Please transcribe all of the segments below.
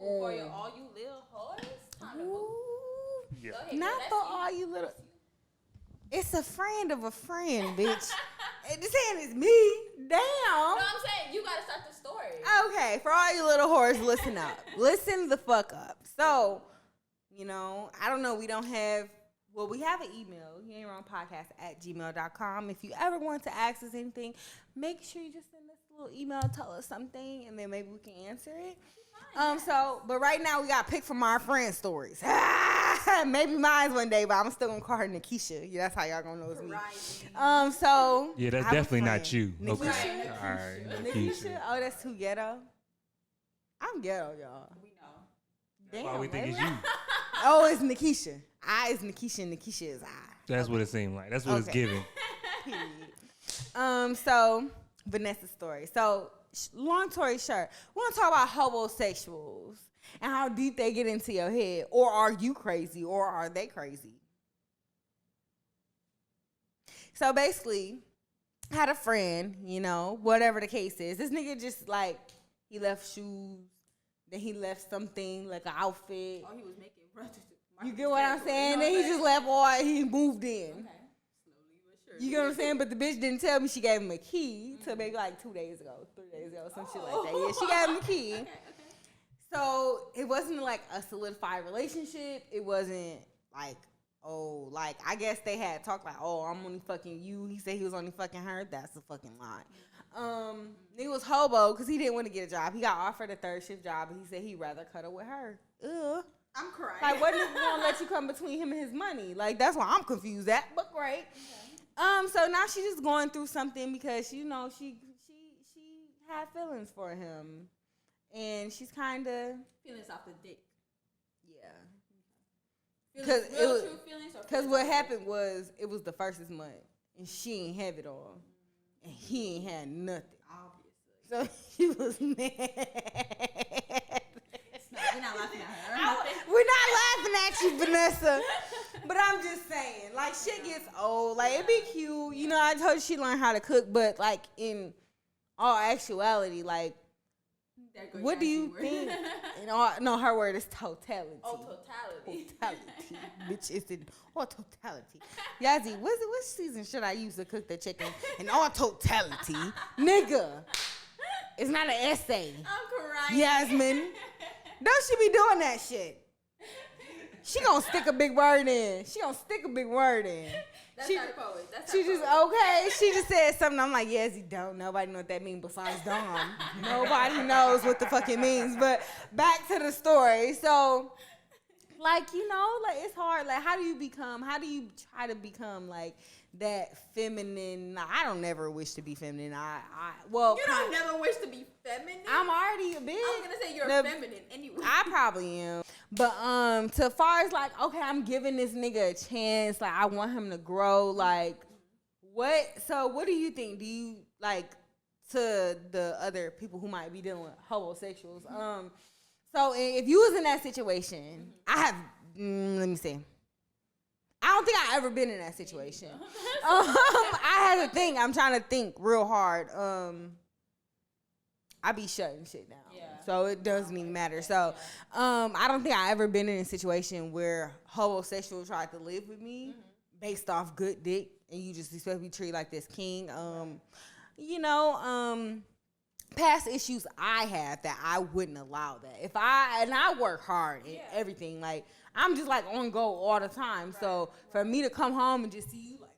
For your all you little whores. Time to move. Yeah. Not for all you little. It's a friend of a friend, bitch. This saying it's me. Damn. No, I'm saying you gotta start the story. Okay, for all you little whores, listen up. Listen the fuck up. So, you know, I don't know. We don't have. Well, we have an email, youain'twrongpodcast@gmail.com. If you ever want to ask us anything, make sure you just send us a little email, tell us something, and then maybe we can answer it. But right now we got to pick from our friend stories. Maybe mine one day, but I'm still gonna call her Nikisha. Yeah, that's how y'all gonna know it's me. Yeah, that's definitely not you. Nikisha? Okay, all right, Nikisha? Oh, that's too ghetto. I'm ghetto, y'all. We know. Damn, why we think it's Layla. you. Oh, it's Nikisha. I is Nikisha, and Nikisha is I. That's what it seemed like. That's what it's giving. So Vanessa's story. So long story short, we want to talk about homosexuals and how deep they get into your head. Or are you crazy? Or are they crazy? So basically, I had a friend, you know, whatever the case is. This nigga just like, he left shoes, then he left something like an outfit. Oh, he was making brunches. You get what I'm saying? Then he just left all, he moved in. Okay. Slowly but surely. You get what I'm saying? But the bitch didn't tell me she gave him a key till maybe like 2 days ago, 3 days ago, some shit like that. Yeah, she gave him a key. Okay. So it wasn't like a solidified relationship. It wasn't like, oh, like I guess they had talked like, oh, I'm only fucking you. He said he was only fucking her. That's a fucking lie. Nigga was hobo because he didn't want to get a job. He got offered a third shift job, and he said he'd rather cuddle with her. Ugh. I'm crying. Like, what nigga gonna let you come between him and his money? Like, that's why I'm confused at, but great. Okay. So now she's just going through something because, you know, she had feelings for him. And she's kind of... Feelings off the dick. Yeah. Feelings, real true feelings? Because what happened was, it was the first this month. And she ain't have it all. And he ain't had nothing. Obviously. So he was mad. We're not laughing at her. We're not laughing at you, Vanessa. But I'm just saying, like, shit gets old. Like, it be cute. You know, I told her she learned how to cook, but, like, in all actuality, like, what do you think? No, her word is totality. Oh, totality. Totality. Bitch, it's in all totality. Yazzie, what season should I use to cook the chicken? In all totality. Nigga. It's not an essay. I'm crying. Yasmin. Don't she be doing that shit? She gonna stick a big word in. That's her poet. She just, okay. She just said something. I'm like, yes, you don't. Nobody know what that means besides Dom. Nobody knows what the fuck it means. But back to the story. So, like, you know, like, it's hard. Like, how do you try to become, like, that feminine? I don't never wish to be feminine. You don't never wish to be feminine? I'm already a bitch. I was going to say you're feminine anyway. I probably am. But to far as like, okay, I'm giving this nigga a chance. Like, I want him to grow. Like, what? So what do you think? Do you, like, to the other people who might be dealing with homosexuals? So if you was in that situation, I have, let me see. I don't think I've ever been in that situation. I had to think. I'm trying to think real hard. I be shutting shit down. Yeah. So it doesn't even matter. So I don't think I ever been in a situation where homosexual tried to live with me based off good dick and you just expect to be treated like this king. You know, past issues I had that I wouldn't allow that. I work hard and everything. Like, I'm just like on go all the time. Right. So for me to come home and just see you like,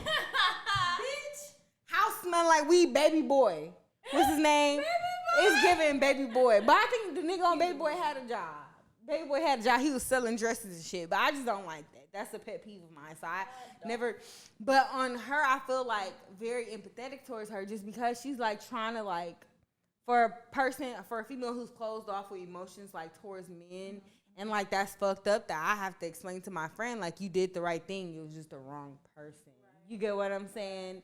bitch, house smell like weed, baby boy. What's his name? It's giving baby boy. But I think the nigga on baby boy had a job. Baby boy had a job. He was selling dresses and shit. But I just don't like that. That's a pet peeve of mine. So I never. But on her, I feel like very empathetic towards her just because she's like trying to like, for a female who's closed off with emotions like towards men. And, like, that's fucked up that I have to explain to my friend, like, you did the right thing. It was just the wrong person. Right. You get what I'm saying?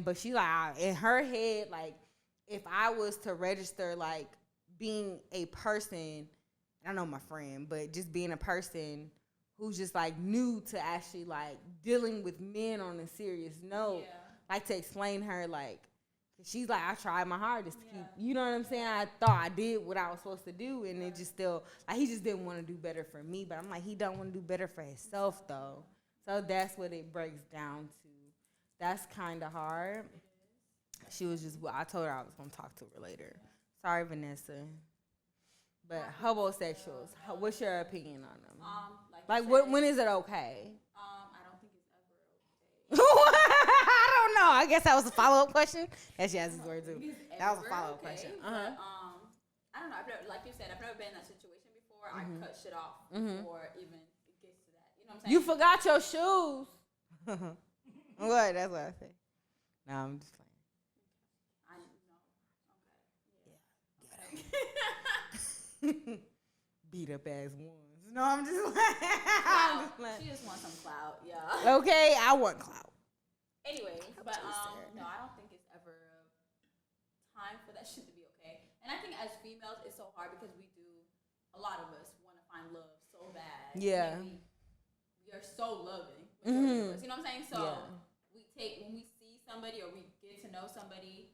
But she, like, in her head, like, if I was to register, like, being a person, I don't know my friend, but just being a person who's just, like, new to actually, like, dealing with men on a serious note, like, to explain her, like, She's like, I tried my hardest to keep, you know what I'm saying? I thought I did what I was supposed to do, and it just still, like, he just didn't want to do better for me. But I'm like, he don't want to do better for himself, though. So that's what it breaks down to. That's kind of hard. She was just, I told her I was going to talk to her later. Sorry, Vanessa. But homosexuals, what's your opinion on them? When is it okay? I don't think it's ever okay. I don't know. I guess that was a follow-up question. That's Yaz's word too. That was a follow-up question. But, I don't know. Like you said, I've never been in that situation before. I cut shit off before even it gets to that. You know what I'm saying? You forgot your shoes. What? That's what I say. No, I'm just playing. Beat up ass ones. No, I'm just playing. She just wants some clout, yeah. Okay, I want clout. Anyways, but no, I don't think it's ever time for that shit to be okay. And I think as females, it's so hard because a lot of us want to find love so bad. Yeah. We are so loving. You know what I'm saying? So when we see somebody or we get to know somebody,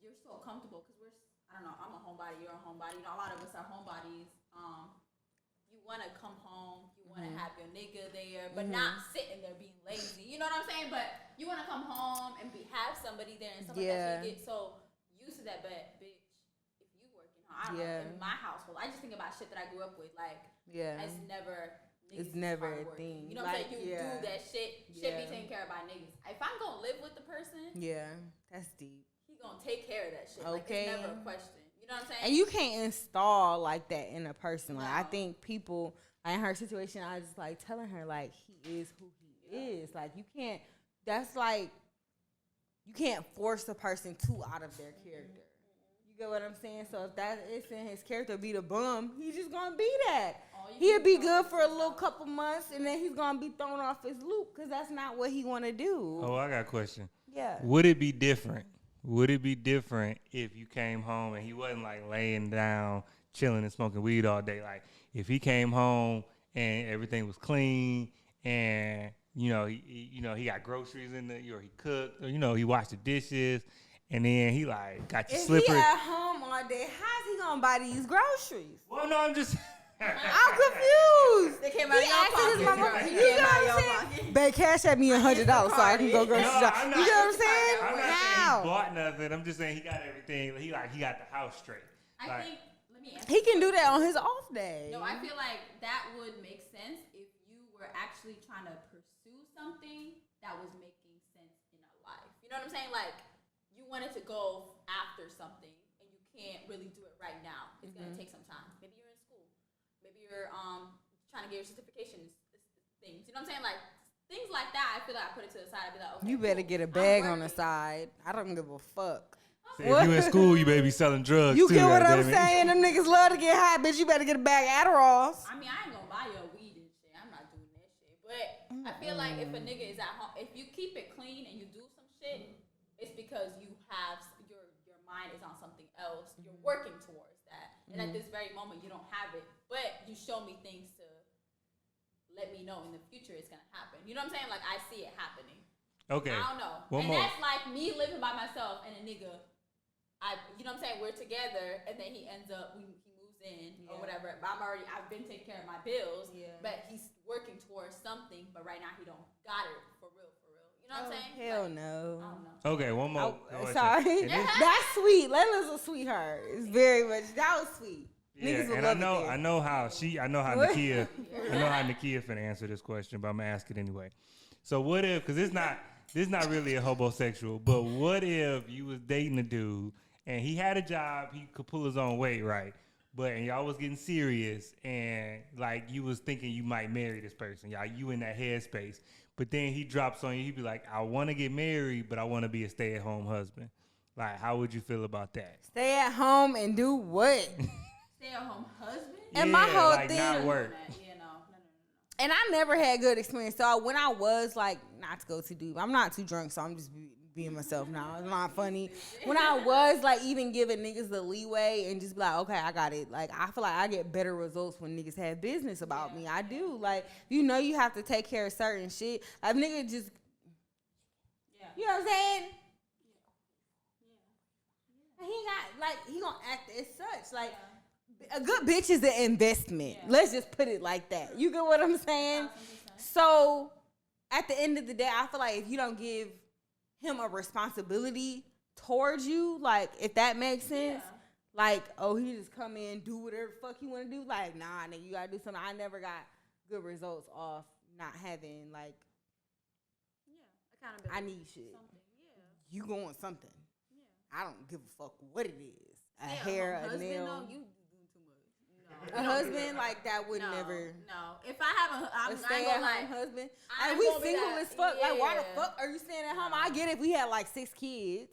you're so comfortable because I don't know, I'm a homebody, you're a homebody. You know, a lot of us are homebodies. You want to come home, you want to have your nigga there, but not sitting there being lazy. You know what I'm saying? But you want to come home and have somebody there and stuff like that. So you get so used to that. But bitch, if you working hard, I don't know, in my household, I just think about shit that I grew up with. Like, it's never a thing. You know what I'm saying? You do that shit. Shit be taken care of by niggas. If I'm gonna live with the person, that's deep. He gonna take care of that shit. Okay. Like, it's never a question. You know what I'm saying? And you can't install like that in a person. Like, I think people, like, in her situation, I just like telling her, like, he is who he is. Like, you can't, that's like, you can't force a person out of their character. You get what I'm saying? So if that is in his character, be the bum, he's just gonna be that. He'll be good for a little couple months, and then he's gonna be thrown off his loop because that's not what he want to do. Oh, I got a question. Yeah. Would it be different? Would it be different if you came home and he wasn't like laying down, chilling and smoking weed all day? Like, if he came home and everything was clean and he got groceries in there, or he cooked, or he washed the dishes, and then he like got your slippers. If he at home all day, how's he gonna buy these groceries? Well, no, I'm just. I'm confused. They came out of your pocket. You know what I'm saying? Babe, cash at me $100 so I can go grocery shop. You know what I'm saying? I'm not saying he bought nothing. I'm just saying he got everything. He got the house straight. I think. Let me answer. He can do that on his off day. No, I feel like that would make sense if you were actually trying to pursue something that was making sense in a life. You know what I'm saying? Like, you wanted to go after something and you can't really do it right now. It's gonna take some time. Maybe you're in school. Maybe you're trying to get your certifications things. You know what I'm saying? Like, things like that, I feel like I put it to the side. I'd be like, okay, you better get a bag on the side. I don't give a fuck. See, if you in school, you better be selling drugs you too. You get what I'm saying? Them niggas love to get high, bitch. You better get a bag of Adderalls. I mean, I ain't gonna buy your weed and shit. I'm not doing that shit. But I feel like if a nigga is at home, if you keep it clean and you do some shit, it's because you have your mind is on something else. You're working towards that. And at this very moment, you don't have it. But you show me things to let me know in the future it's going to happen. You know what I'm saying? Like, I see it happening. Okay. I don't know. That's like me living by myself and a nigga, you know what I'm saying? We're together, and then he ends up, he moves in or whatever. But I've been taking care of my bills, but he's working towards something, but right now he don't got it for real. You know what I'm saying? Hell like, no. I don't know. Okay, one more. Sorry. That's sweet. Layla's a sweetheart. It's very much, that was sweet. Yeah, and I know how Nakia finna answer this question, but I'm gonna ask it anyway. So what if, because this is not really a homosexual, but what if you was dating a dude and he had a job, he could pull his own weight, right? And y'all was getting serious, and like you was thinking you might marry this person, y'all, you in that headspace, but then he drops on you, he be like, I want to get married, but I want to be a stay-at-home husband. Like, how would you feel about that? Stay at home and do what? Stay-at-home husband? And my whole thing, not work. No. And I never had good experience. So when I was like, not to go too deep, I'm not too drunk, so I'm just being myself now. It's not funny. When I was like even giving niggas the leeway and just be like, okay, I got it. Like, I feel like I get better results when niggas have business about me. I do. Like, you have to take care of certain shit. Like, nigga just, you know what I'm saying? He gonna act as such. Like, a good bitch is an investment. Yeah. Let's just put it like that. You get what I'm saying? So, at the end of the day, I feel like if you don't give him a responsibility towards you, like, if that makes sense, like, oh, he just come in, do whatever the fuck he want to do. Like, nah, nigga, you gotta do something. I never got good results off not having, like, accountability. I need shit. You going something. I don't give a fuck what it is. A hair, a nail. No, you doing too much. No. A husband like that would never. No. If I have a stay-at-home husband, and we single as fuck. Yeah. Like, why the fuck are you staying at home? I get it if we had like 6 kids,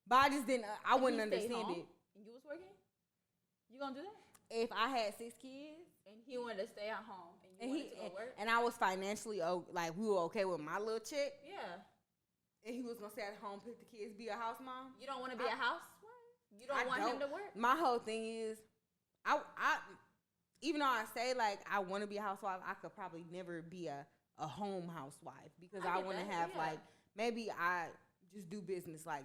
but I just didn't. I wouldn't understand it. And you was working? You gonna do that? If I had 6 kids and he wanted to stay at home and you wanted to go work, and I was financially like we were okay with my little chick. Yeah. And he was gonna stay at home, pick the kids, be a house mom. You don't want to be a housewife? You don't want him to work? My whole thing is, I even though I say like I want to be a housewife, I could probably never be a home housewife because I want to have like maybe I just do business like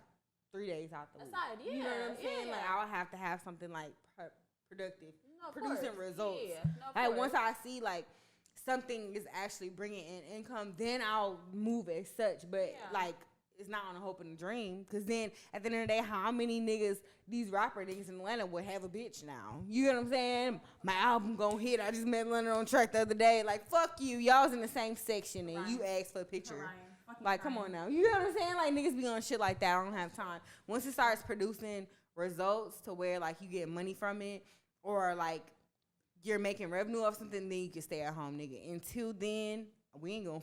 3 days out the week. Yeah, you know what I'm saying? Like I would have to have something like productive, producing results. Like once I see like something is actually bringing in income, then I'll move as such. But like, it's not on a hope and a dream. Because then at the end of the day, how many niggas, these rapper niggas in Atlanta would have a bitch now? You know what I'm saying? My album gon' hit. I just met Leonard on track the other day. Like, fuck you. Y'all was in the same section and you asked for a picture. Like, come on now. You know what I'm saying? Like, niggas be on shit like that. I don't have time. Once it starts producing results to where, like, you get money from it or, like, you're making revenue off something, then you can stay at home, nigga. Until then, we ain't gonna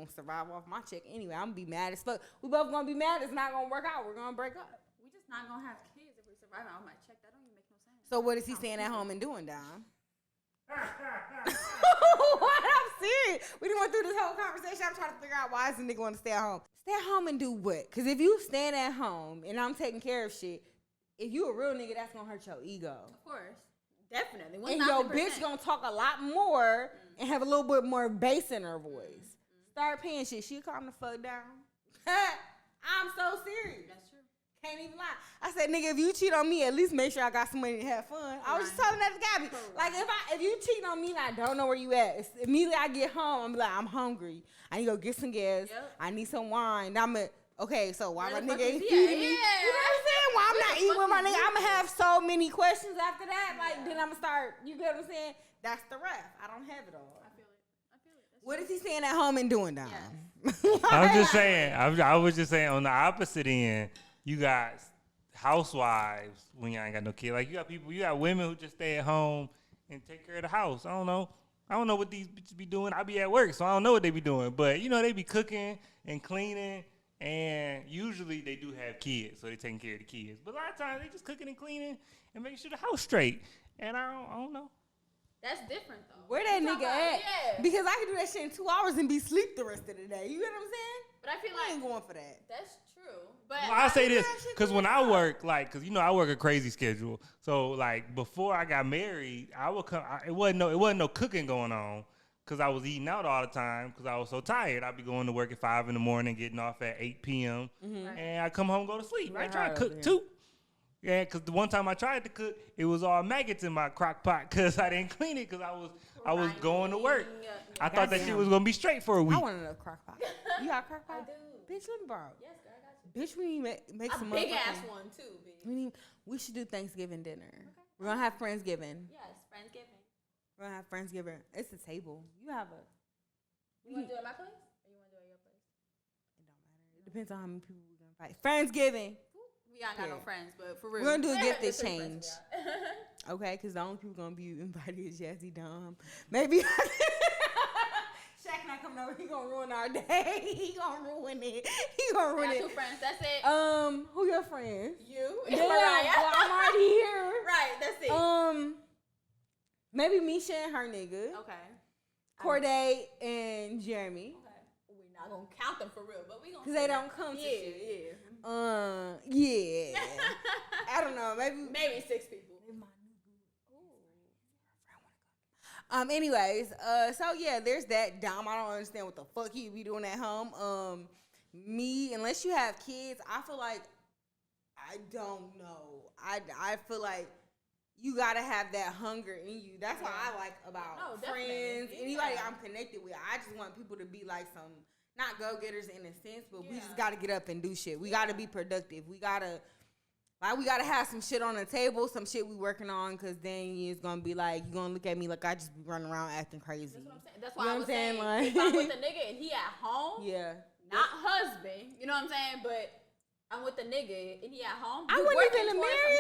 survive off my check anyway. I'm gonna be mad as fuck. We both gonna be mad. It's not gonna work out. We're gonna break up. We just not gonna have kids if we're surviving off my check. That don't even make no sense. So what is he staying at home and doing, Dom? What? I'm serious. We done went through this whole conversation. I'm trying to figure out why does the nigga want to stay at home. Stay at home and do what? Because if you stand at home and I'm taking care of shit, if you a real nigga, that's gonna hurt your ego. Of course. Definitely. 1,000%. And your bitch gonna talk a lot more and have a little bit more bass in her voice. Start paying shit. She'll calm the fuck down. I'm so serious. That's true. Can't even lie. I said, nigga, if you cheat on me, at least make sure I got some money to have fun. I was just telling that to Gabby. Like, if you cheat on me and I don't know where you at, immediately I get home, I'm like, I'm hungry. I need to go get some gas. Yep. I need some wine. Okay, so why my nigga ain't feeding me? You know what I'm saying? Why I'm not eating with my nigga? I'm going to have so many questions after that. Like, then I'm going to start, you get what I'm saying? That's the rap. I don't have it all. I feel it. What is he staying at home and doing, Dom? Yes. I'm just saying. I was just saying on the opposite end, you got housewives when you ain't got no kid. Like, you got women who just stay at home and take care of the house. I don't know what these bitches be doing. I be at work, so I don't know what they be doing. But, they be cooking and cleaning. And usually they do have kids, so they taking care of the kids. But a lot of times they just cooking and cleaning and making sure the house straight. And I don't know. That's different though. Where that nigga at? Yeah. Because I can do that shit in 2 hours and be asleep the rest of the day. You know what I'm saying? But I feel like I ain't going for that. That's true. But I say this because when I work, because I work a crazy schedule. So like before I got married, I would come. It wasn't no cooking going on. Because I was eating out all the time because I was so tired. I'd be going to work at 5 in the morning, getting off at 8 p.m. Mm-hmm. And I come home and go to sleep. I try to cook too. Yeah, because the one time I tried to cook, it was all maggots in my crock pot because I didn't clean it because I was going to work. I thought that shit was going to be straight for a week. I want another crock pot. You got a crock pot? I do. Bitch, let me borrow. Yes, girl, I got you. Bitch, we need to make some big ass one too, bitch. We should do Thanksgiving dinner. Okay. We're going to have Friendsgiving. Yes, Friendsgiving. We're going to have Friendsgiving. It's a table. You have a... You want to do it at my place or you want to do it at your place? It don't matter. It depends on how many people we're going to fight. Friendsgiving. We ain't got no friends, but for real. We're going to do a gift exchange. Okay, because the only people going to be invited is Jazzy Dom. Maybe Shaq not coming over. He going to ruin our day. He going to ruin it. He going to ruin it. 2 friends. That's it. Who your friends? You. Yeah, well, I'm already here. Right, that's it. Maybe Misha and her nigga. Okay. Corday and Jeremy. Okay. We're not gonna count them for real, but we gonna. Cause they don't come to shit. Yeah. I don't know. Maybe 6 people. Anyways, so yeah, there's that. Dom, I don't understand what the fuck he be doing at home. Me, unless you have kids, I feel like I don't know. I feel like you gotta have that hunger in you. That's what I like about friends. Anybody I'm connected with. I just want people to be like some, not go-getters in a sense, but we just gotta get up and do shit. We gotta be productive. We gotta have some shit on the table, some shit we working on, because then it's gonna be like, you gonna look at me like I just be running around acting crazy. That's what I'm saying. That's why I was saying, like, if I'm with a nigga and he at home, not husband, you know what I'm saying? But I'm with the nigga and he at home. I wouldn't even marry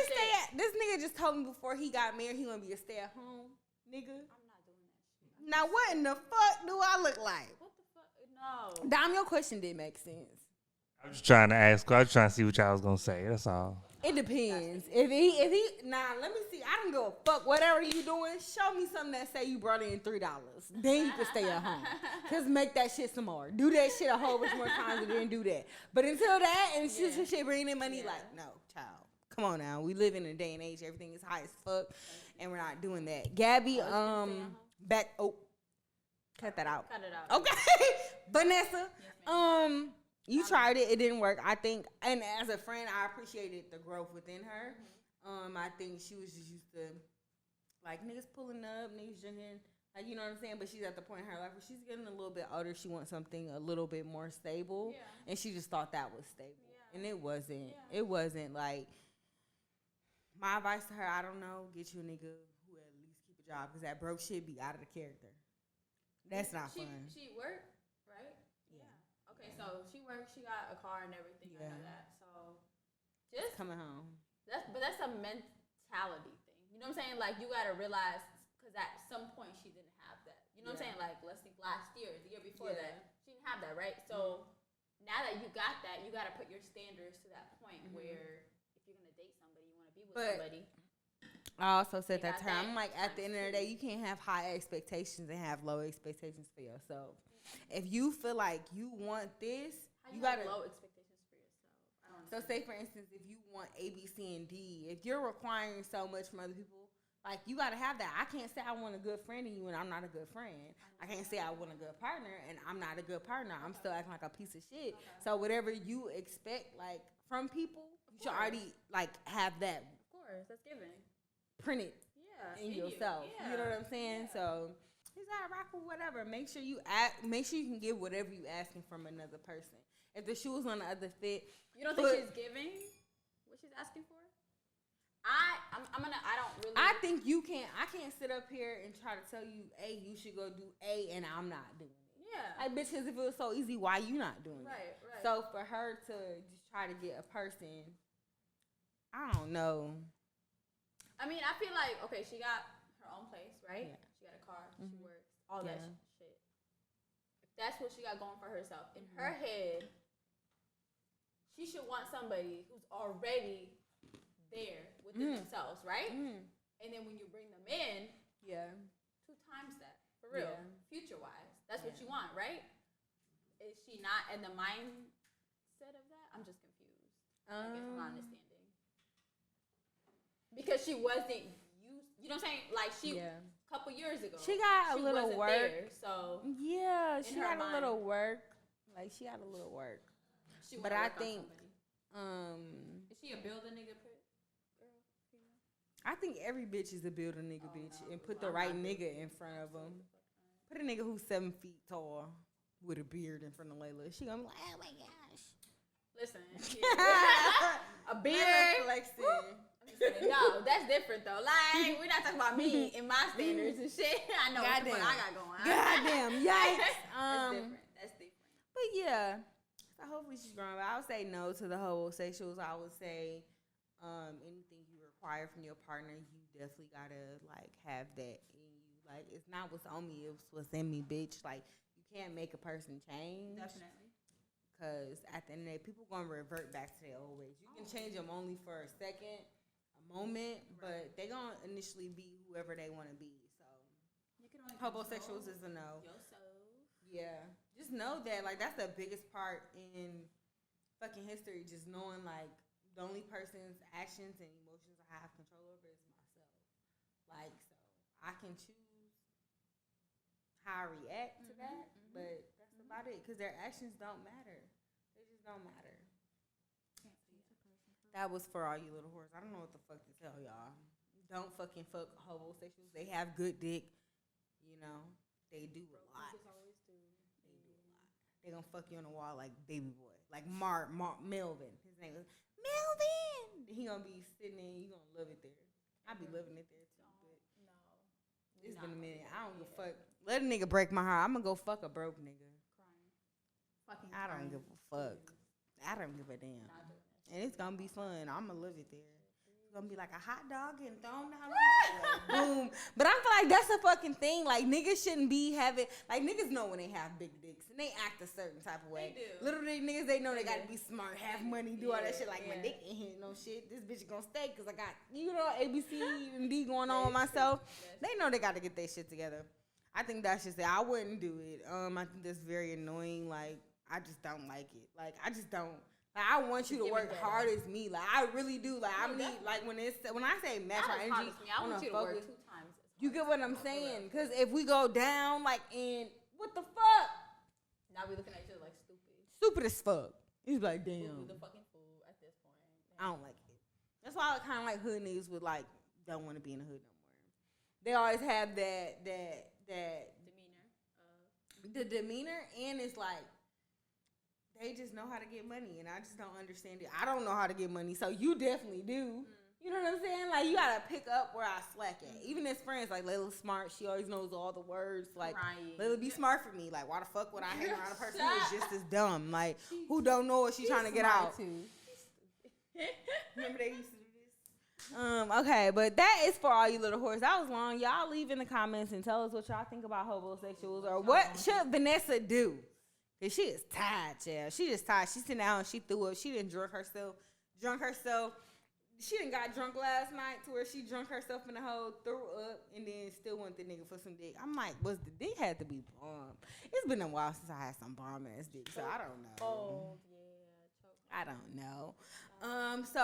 this nigga just told me before he got married he wanna be a stay-at-home nigga. I'm not doing that shit. Now what in the fuck do I look like? What the fuck? No. Dom, your question didn't make sense. I was just trying to ask. I was trying to see what y'all was gonna say. That's all. It depends. If he let me see. I don't give a fuck. Whatever you doing, show me something that say you brought in $3. Then you can stay at home. Cause make that shit some more. Do that shit a whole bunch more times and then do that. But until that and shit bringing in money, like no, child. Come on now. We live in a day and age. Everything is high as fuck, and we're not doing that. Gabby, back. Oh, cut that out. Cut it out. Okay, Vanessa. You tried it. It didn't work. I think, and as a friend, I appreciated the growth within her. I think she was just used to, like, niggas pulling up, niggas drinking, like, you know what I'm saying? But she's at the point in her life where she's getting a little bit older. She wants something a little bit more stable. Yeah. And she just thought that was stable. Yeah. And it wasn't. Yeah. It wasn't, like, my advice to her, I don't know, get you a nigga who at least keep a job, because that broke shit be out of the character. That's not fun. She worked, right? Okay, so she worked, she got a car and everything. I know that. So just coming home. That's a mentality thing. You know what I'm saying? Like, you gotta realize, because at some point she didn't have that. You know what I'm saying? Like, let's think last year, the year before that, she didn't have that, right? So now that you got that, you gotta put your standards to that point where if you're gonna date somebody, you wanna be with somebody. I also said that to her. I'm like, at the end of the day, you can't have high expectations and have low expectations for yourself. If you feel like you want this, you gotta low expectations for yourself. So say for instance, if you want A, B, C, and D, if you're requiring so much from other people, like, you gotta have that. I can't say I want a good friend in you and I'm not a good friend. I can't say I want a good partner and I'm not a good partner. I'm still acting like a piece of shit. So whatever you expect, like, from people, you should already, like, have that. Of course, that's given. Printed in yourself. You know what I'm saying? So you gotta rock with whatever. Make sure you can give whatever you asking from another person. If the shoes on the other fit, you don't think she's giving what she's asking for? I don't really. I think you can't. I can't sit up here and try to tell you, A, you should go do A, and I'm not doing it. Yeah. Like, bitch, because if it was so easy, why you not doing it? Right. So for her to just try to get a person, I don't know. I mean, I feel like, okay, she got her own place, right? Yeah. She got a car, she works, all that shit. If that's what she got going for herself, in her head, she should want somebody who's already there within themselves, right? And then when you bring them in, 2 times that, for real, future-wise. That's what you want, right? Is she not in the mindset of that? I'm just confused. I guess I'm not understanding. Because she wasn't used, you know what I'm saying? Like, she, a couple years ago, she got a little work. There, so she got a little work. Like, she got a little work. But I think, is she a build a nigga girl? I think every bitch is a build a nigga bitch, and put the right nigga in front of them. Put a nigga who's 7 feet tall with a beard in front of Layla. She gonna be like, oh my gosh. Listen, a beard. No, that's different though. Like, we're not talking about me and my standards and shit. I know what the fuck I got going. Goddamn, yikes. That's different. But yeah, so hopefully she's growing. But I would say no to the homosexuals. I would say anything you require from your partner, you definitely gotta, like, have that in you. Like, it's not what's on me, it's what's in me, bitch. Like, you can't make a person change. Definitely. Because at the end of the day, people gonna revert back to their old ways. You can change them only for a second, a moment, but they gonna initially be whoever they want to be. So you can only homosexuals is a no. Yeah, just know that, like, that's the biggest part in fucking history. Just knowing, like, the only person's actions and emotions I have control over is myself. Like, so I can choose how I react to that, but that's about it. Because their actions don't matter. They just don't matter. That was for all you little whores. I don't know what the fuck to tell y'all. Don't fucking fuck homosexuals. They have good dick. You know, they do a lot. They do a lot. They gonna fuck you on the wall like baby boy, like Melvin. His name is Melvin. He gonna be sitting there. You gonna love it there. I be loving it there too. But No. it's been a minute. I don't give a fuck. Let a nigga break my heart. I'm gonna go fuck a broke nigga. Fucking I don't give a fuck. I don't give a damn. And it's gonna be fun. I'm gonna live it there. It's gonna be like a hot dog getting thrown down the hallway. Boom. But I feel like that's a fucking thing. Like, niggas shouldn't be having, like, niggas know when they have big dicks and they act a certain type of way. They do. Little dick niggas, they know they gotta be smart, have money, do all that shit. Like, my dick ain't hitting no shit. This bitch gonna stay because I got, you know, ABC and D going on with myself. They know they gotta get their shit together. I think that's just it. I wouldn't do it. I think that's very annoying. Like, I just don't like it. Like, I just don't. Like, I want you to work hard as me. Like, I really do. Like, I need, like, when I say match my energy, I want you to work 2 times. You get what I'm saying? Because if we go down, like, in, what the fuck? Now we looking at each other like stupid. Stupid as fuck. He's like, damn. We'll the fucking fool at this point. I don't like it. That's why I kind of like hood niggas with, like, don't want to be in the hood no more. They always have that Demeanor. The demeanor, and it's like, they just know how to get money, and I just don't understand it. I don't know how to get money, so you definitely do. You know what I'm saying? Like, you gotta pick up where I slack at. Even as friends, like, Layla's smart. She always knows all the words. Like, Layla be smart for me. Like, why the fuck would I hang around a person who is just as dumb? Like, who don't know what she's trying to get out? Remember they used to do this? Okay, but that is for all you little whores. That was long. Y'all leave in the comments and tell us what y'all think about homosexuals, or what should Vanessa do? Cause she is tired, yeah. She just tired. She sitting down and she threw up. She didn't drunk herself. She done got drunk last night to where she drunk herself in the hole, threw up, and then still went the nigga for some dick. I'm like, was the dick had to be bomb? It's been a while since I had some bomb ass dick, so I don't know. Oh yeah. I don't know. So